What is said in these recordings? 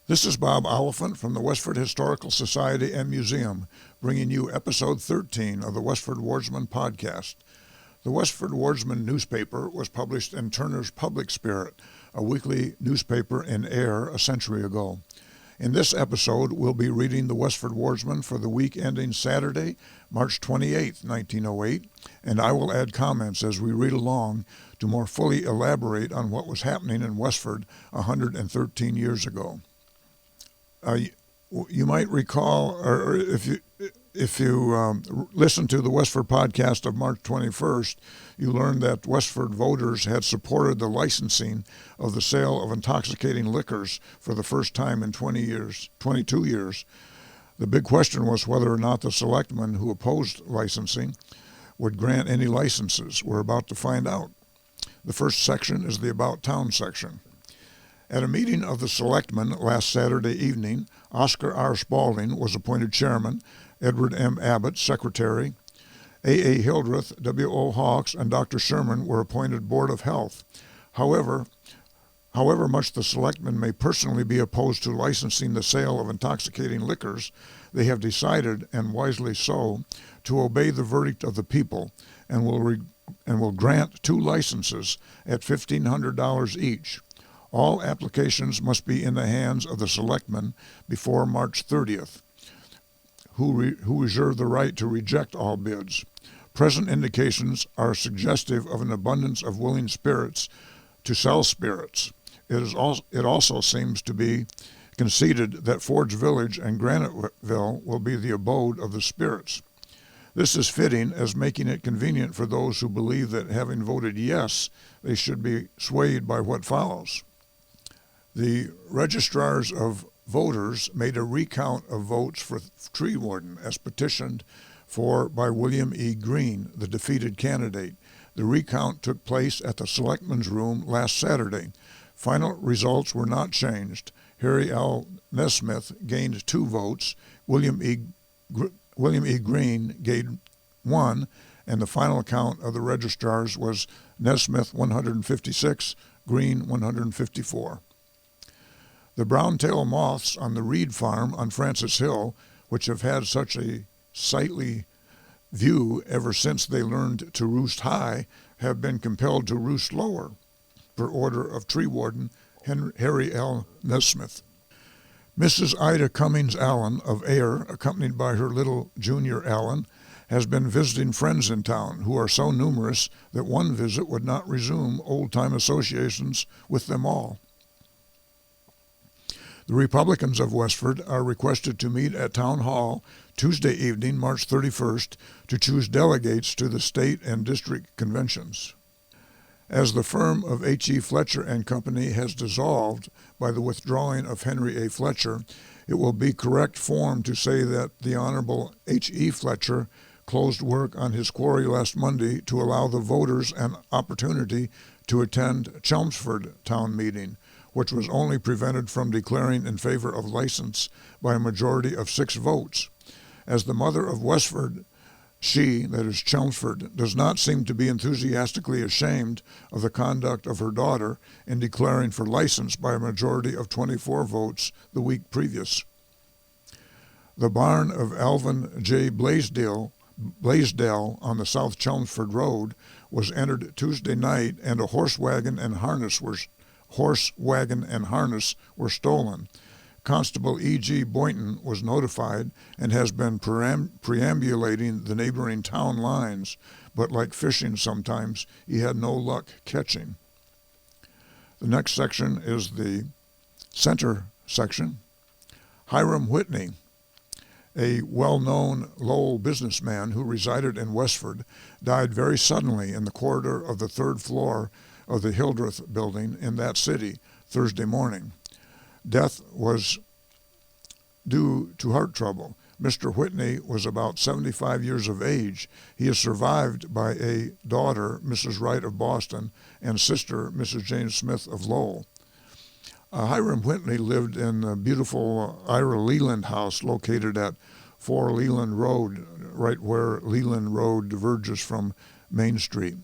This is Bob Oliphant from the Westford Historical Society and Museum, bringing you episode 13 of the Westford Wardsman podcast. The Westford Wardsman newspaper was published in Turner's Public Spirit, a weekly newspaper in Ayer a century ago. In this episode, we'll be reading the Westford Wardsman for the week ending Saturday, March 28, 1908, and I will add comments as we read along to more fully elaborate on what was happening in Westford 113 years ago. You might recall, or if you listened to the Westford podcast of March 21st, you learned that Westford voters had supported the licensing of the sale of intoxicating liquors for the first time in 22 years. The big question was whether or not the selectmen who opposed licensing would grant any licenses. We're about to find out. The first section is the About Town section. At a meeting of the selectmen last Saturday evening, Oscar R. Spaulding was appointed chairman, Edward M. Abbott secretary, A. Hildreth, W. O. Hawks, and Dr. Sherman were appointed Board of Health. However much the selectmen may personally be opposed to licensing the sale of intoxicating liquors, they have decided, and wisely so, to obey the verdict of the people and will grant 2 licenses at $1,500 each. All applications must be in the hands of the selectmen before March 30th, who reserve the right to reject all bids. Present indications are suggestive of an abundance of willing spirits to sell spirits. It also seems to be conceded that Ford's Village and Graniteville will be the abode of the spirits. This is fitting, as making it convenient for those who believe that having voted yes, they should be swayed by what follows. The registrars of voters made a recount of votes for tree warden as petitioned for by William E. Green, the defeated candidate. The recount took place at the Selectmen's Room last Saturday. Final results were not changed. Harry L. Nesmith gained 2 votes. William E. Green gained 1, and the final count of the registrars was Nesmith 156, Green 154. The brown-tailed moths on the Reed farm on Francis Hill, which have had such a sightly view ever since they learned to roost high, have been compelled to roost lower, per order of tree warden Harry L. Nesmith. Mrs. Ida Cummings Allen of Ayer, accompanied by her little Junior Allen, has been visiting friends in town who are so numerous that one visit would not resume old-time associations with them all. The Republicans of Westford are requested to meet at Town Hall Tuesday evening, March 31st, to choose delegates to the state and district conventions. As the firm of H.E. Fletcher and Company has dissolved by the withdrawing of Henry A. Fletcher, it will be correct form to say that the Honorable H.E. Fletcher closed work on his quarry last Monday to allow the voters an opportunity to attend Chelmsford town meeting, which was only prevented from declaring in favor of license by a majority of 6 votes. As the mother of Westford, she, that is Chelmsford, does not seem to be enthusiastically ashamed of the conduct of her daughter in declaring for license by a majority of 24 votes the week previous. The barn of Alvin J. Blaisdell on the South Chelmsford Road was entered Tuesday night, and a horse wagon and harness were stolen. Constable E.G. Boynton was notified and has been perambulating the neighboring town lines, but like fishing sometimes, he had no luck catching. The next section is the center section. Hiram Whitney, a well-known Lowell businessman who resided in Westford, died very suddenly in the corridor of the 3rd floor of the Hildreth building in that city Thursday morning. Death was due to heart trouble. Mr. Whitney was about 75 years of age. He is survived by a daughter, Mrs. Wright of Boston, and sister, Mrs. Jane Smith of Lowell. Hiram Whitney lived in the beautiful Ira Leland house located at 4 Leland Road, right where Leland Road diverges from Main Street.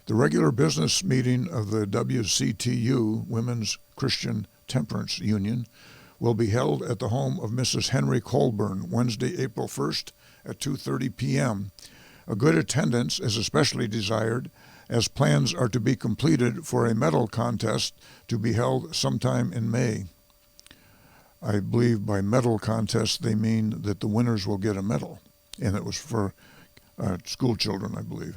The regular business meeting of the WCTU, Women's Christian Temperance Union will be held at the home of Mrs. Henry Colburn Wednesday, April 1st at 2:30 p.m. A good attendance is especially desired as plans are to be completed for a medal contest to be held sometime in May. I believe by medal contest they mean that the winners will get a medal, and it was for school children, I believe.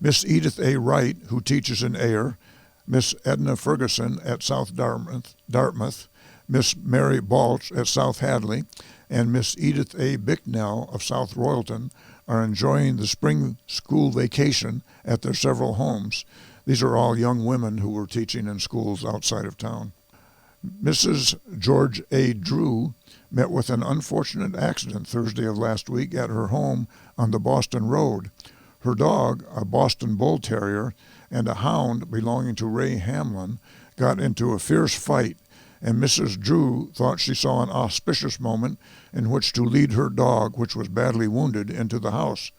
Miss Edith A. Wright, who teaches in Ayer, Miss Edna Ferguson at South Dartmouth, Miss Mary Balch at South Hadley, and Miss Edith A. Bicknell of South Royalton are enjoying the spring school vacation at their several homes. These are all young women who were teaching in schools outside of town. Mrs. George A. Drew met with an unfortunate accident Thursday of last week at her home on the Boston Road. Her dog, a Boston Bull Terrier, and a hound belonging to Ray Hamlin got into a fierce fight, and Mrs. Drew thought she saw an auspicious moment in which to lead her dog, which was badly wounded, into the house.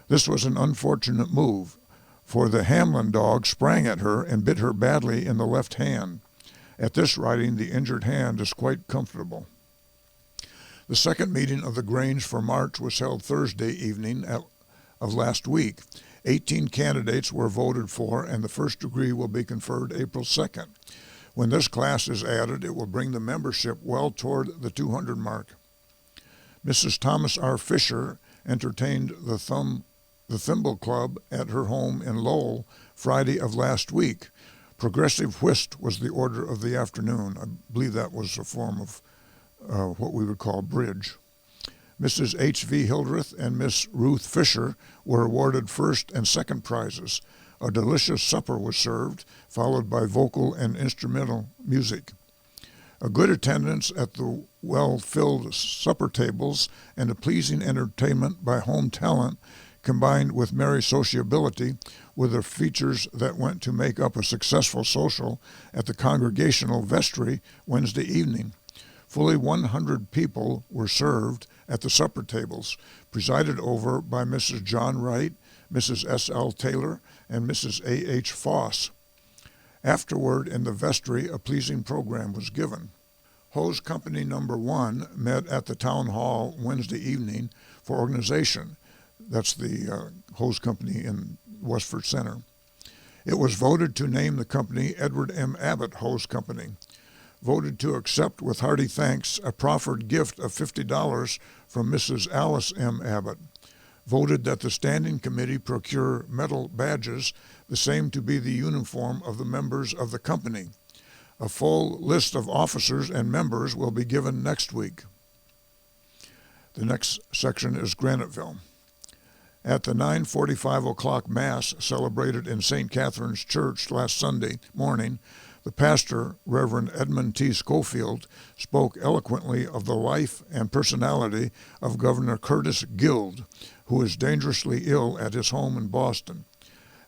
This was an unfortunate move, for the Hamlin dog sprang at her and bit her badly in the left hand. At this writing, the injured hand is quite comfortable. The second meeting of the Grange for March was held Thursday evening of last week. 18 candidates were voted for, and the first degree will be conferred April 2nd. When this class is added, it will bring the membership well toward the 200 mark. Mrs. Thomas R. Fisher entertained the Thimble Club at her home in Lowell Friday of last week. Progressive whist was the order of the afternoon. I believe that was a form of what we would call bridge. Mrs. H.V. Hildreth and Miss Ruth Fisher were awarded first and second prizes. A delicious supper was served, followed by vocal and instrumental music. A good attendance at the well-filled supper tables and a pleasing entertainment by home talent combined with merry sociability were the features that went to make up a successful social at the Congregational Vestry Wednesday evening. Fully 100 people were served at the supper tables, presided over by Mrs. John Wright, Mrs. S.L. Taylor, and Mrs. A.H. Foss. Afterward, in the vestry, a pleasing program was given. Hose Company No. 1 met at the Town Hall Wednesday evening for organization. That's the hose company in Westford Center. It was voted to name the company Edward M. Abbott Hose Company. Voted to accept with hearty thanks a proffered gift of $50 from Mrs. Alice M. Abbott. Voted that the standing committee procure metal badges, the same to be the uniform of the members of the company. A full list of officers and members will be given next week. The next section is Graniteville. At the 9:45 o'clock Mass celebrated in St. Catherine's Church last Sunday morning, the pastor, Reverend Edmund T. Schofield, spoke eloquently of the life and personality of Governor Curtis Guild, who is dangerously ill at his home in Boston.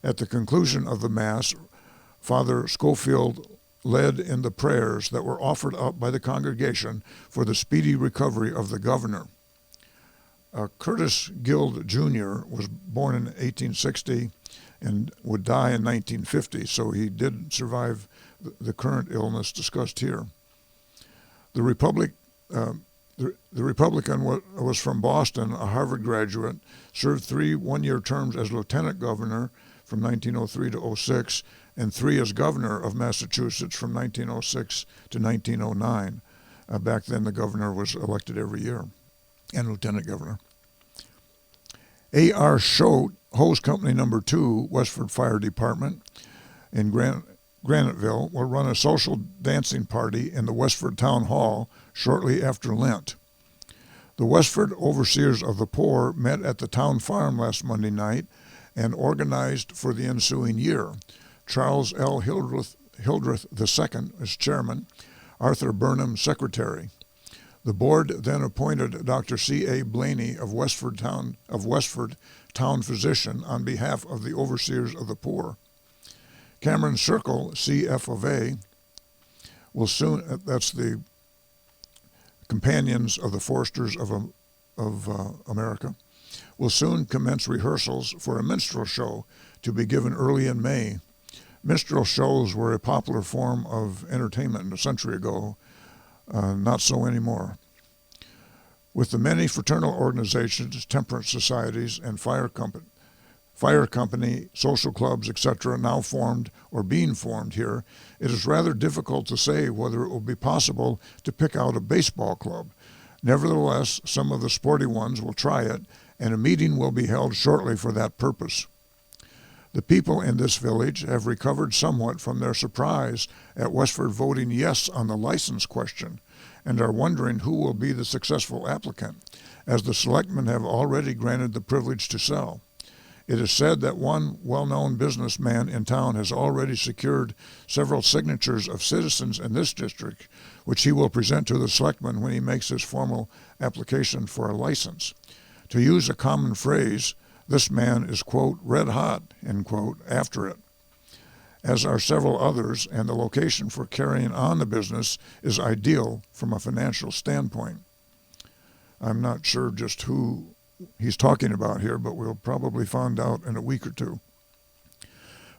At the conclusion of the Mass, Father Schofield led in the prayers that were offered up by the congregation for the speedy recovery of the governor. Curtis Guild, Jr. was born in 1860 and would die in 1950, so he did survive the current illness discussed here. The Republican was from Boston, a Harvard graduate, served 3 one-year terms as lieutenant governor from 1903 to 06, and 3 as governor of Massachusetts from 1906 to 1909. Back then, the governor was elected every year, and lieutenant governor. A.R. Schote, Hose Company No. 2, Westford Fire Department in Graniteville, will run a social dancing party in the Westford Town Hall shortly after Lent. The Westford Overseers of the Poor met at the town farm last Monday night and organized for the ensuing year. Charles L. Hildreth II as chairman, Arthur Burnham secretary. The board then appointed Dr. C.A. Blaney of Westford Town Physician on behalf of the Overseers of the Poor. Cameron Circle, C.F. of A., will soon, that's the Companions of the Foresters of America, will soon commence rehearsals for a minstrel show to be given early in May. Minstrel shows were a popular form of entertainment a century ago, not so anymore. With the many fraternal organizations, temperance societies, and fire company, social clubs, etc., now formed or being formed here, it is rather difficult to say whether it will be possible to pick out a baseball club. Nevertheless, some of the sporty ones will try it, and a meeting will be held shortly for that purpose. The people in this village have recovered somewhat from their surprise at Westford voting yes on the license question, and are wondering who will be the successful applicant, as the selectmen have already granted the privilege to sell. It is said that one well-known businessman in town has already secured several signatures of citizens in this district, which he will present to the selectmen when he makes his formal application for a license. To use a common phrase, this man is, quote, red hot, end quote, after it, as are several others, and the location for carrying on the business is ideal from a financial standpoint. I'm not sure just who he's talking about here, but we'll probably find out in a week or two.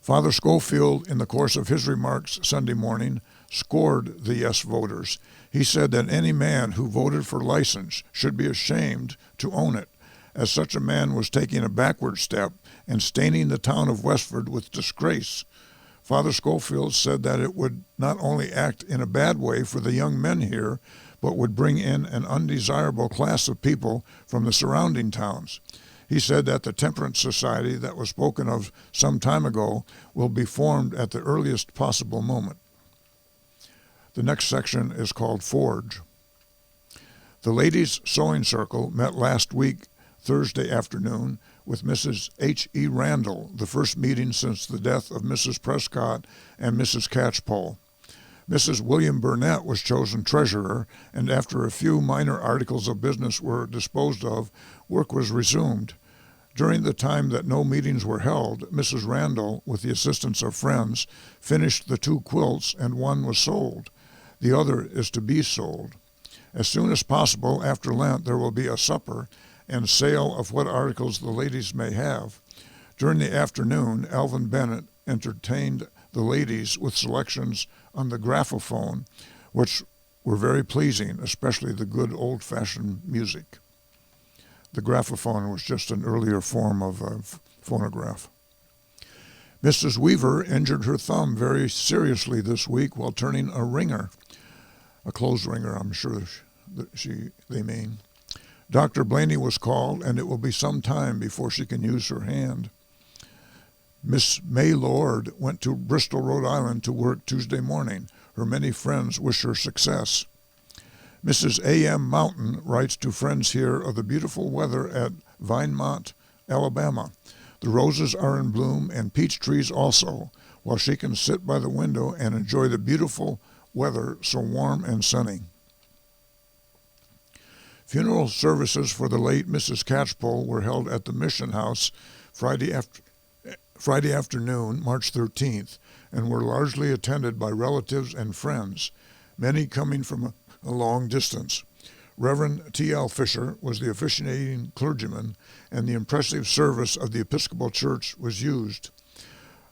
Father Schofield, in the course of his remarks Sunday morning, scored the yes voters. He said that any man who voted for license should be ashamed to own it, as such a man was taking a backward step and staining the town of Westford with disgrace. Father Schofield said that it would not only act in a bad way for the young men here, but would bring in an undesirable class of people from the surrounding towns. He said that the temperance society that was spoken of some time ago will be formed at the earliest possible moment. The next section is called Forge. The Ladies' Sewing Circle met last week, Thursday afternoon, with Mrs. H.E. Randall, the first meeting since the death of Mrs. Prescott and Mrs. Catchpole. Mrs. William Burnett was chosen treasurer, and after a few minor articles of business were disposed of, work was resumed. During the time that no meetings were held, Mrs. Randall, with the assistance of friends, finished the 2 quilts, and one was sold. The other is to be sold. As soon as possible after Lent, there will be a supper and sale of what articles the ladies may have. During the afternoon, Alvin Bennett entertained the ladies with selections on the graphophone, which were very pleasing, especially the good old-fashioned music. The graphophone was just an earlier form of a phonograph. Mrs. Weaver injured her thumb very seriously this week while turning a wringer, a clothes wringer, I'm sure they mean. Dr. Blaney was called, and it will be some time before she can use her hand. Miss May Lord went to Bristol, Rhode Island to work Tuesday morning. Her many friends wish her success. Mrs. A.M. Mountain writes to friends here of the beautiful weather at Vinemont, Alabama. The roses are in bloom and peach trees also, while she can sit by the window and enjoy the beautiful weather so warm and sunny. Funeral services for the late Mrs. Catchpole were held at the Mission House Friday afternoon, March 13th, and were largely attended by relatives and friends, many coming from a long distance. Reverend T.L. Fisher was the officiating clergyman, and the impressive service of the Episcopal Church was used.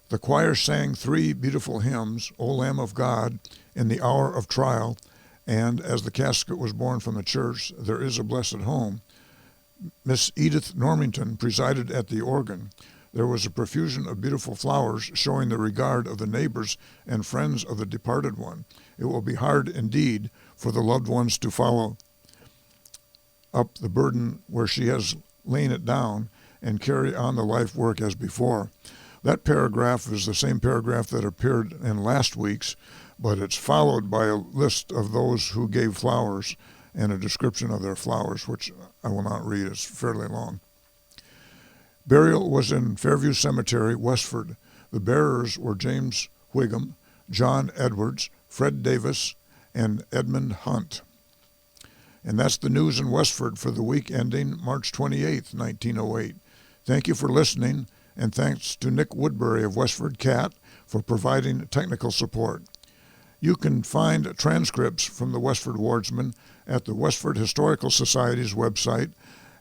The choir sang 3 beautiful hymns, O Lamb of God, In the Hour of Trial, and As the Casket Was Borne from the Church, There Is a Blessed Home. Miss Edith Normington presided at the organ. There was a profusion of beautiful flowers showing the regard of the neighbors and friends of the departed one. It will be hard indeed for the loved ones to follow up the burden where she has lain it down and carry on the life work as before. That paragraph is the same paragraph that appeared in last week's, but it's followed by a list of those who gave flowers and a description of their flowers, which I will not read. It's fairly long. Burial was in Fairview Cemetery, Westford. The bearers were James Whigham, John Edwards, Fred Davis, and Edmund Hunt. And that's the news in Westford for the week ending March 28th, 1908. Thank you for listening, and thanks to Nick Woodbury of WestfordCAT for providing technical support. You can find transcripts from the Westford Wardsman at the Westford Historical Society's website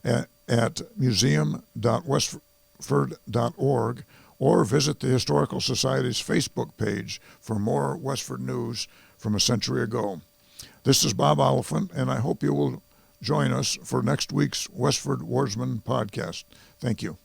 at museum.westford.org or visit the Historical Society's Facebook page for more Westford news from a century ago. This is Bob Oliphant, and I hope you will join us for next week's Westford Wardsman podcast. Thank you.